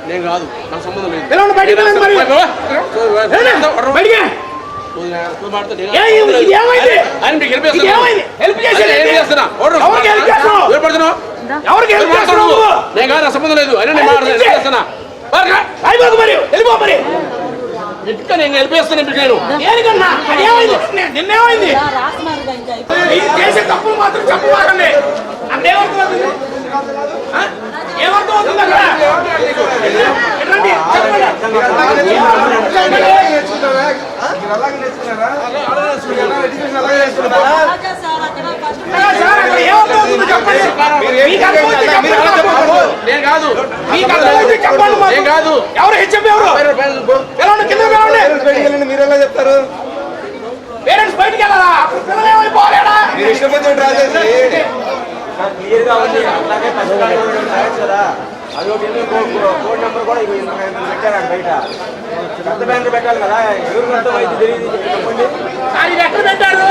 నేను కాదు, నాకు సంబంధం లేదు. పిల్లలు బయటికి వెళ్ళండి మరి. బయటికి. ఆయన మీకు హెల్ప్ చేస్తున్నా. ఎవరికి హెల్ప్ చేస్తున్నావు? నేను కాదు, నాకు సంబంధం లేదు. అయినా నేను హెల్ప్ చేస్తున్నా. అయిపోదు మరి, వెళ్ళిపో మరి. ఇంకా నేను హెల్ప్ చేస్తాను. నేను ఏనికన్నా నిన్నేమైంది? చేసే తప్పులు మాత్రం చెప్పమాకండి. అన్నేమవుతుంది? ఏమర్థమవుతుంది అక్కడ? నేను కాదు, నేను కాదు. ఎవరు హెచ్ఎం? ఎవరు కింద మీరు ఎలా చెప్తారు? పేరెంట్స్ బయటికి వెళ్ళాలా? పిల్లలు ఏమైపోలేడా? మీరు ఇష్టం వచ్చినట్టు రాజేసి క్లియర్గా ఉంది. అట్లాగే కదా, అది ఒక కోడ్ నెంబర్ కూడా పెట్టారు బయట. పెద్ద బ్యాంకు పెట్టాలి కదా, ఎవరు అర్థమైంది తెలియదు. చెప్పండి, ఎక్కడ పెట్టారు?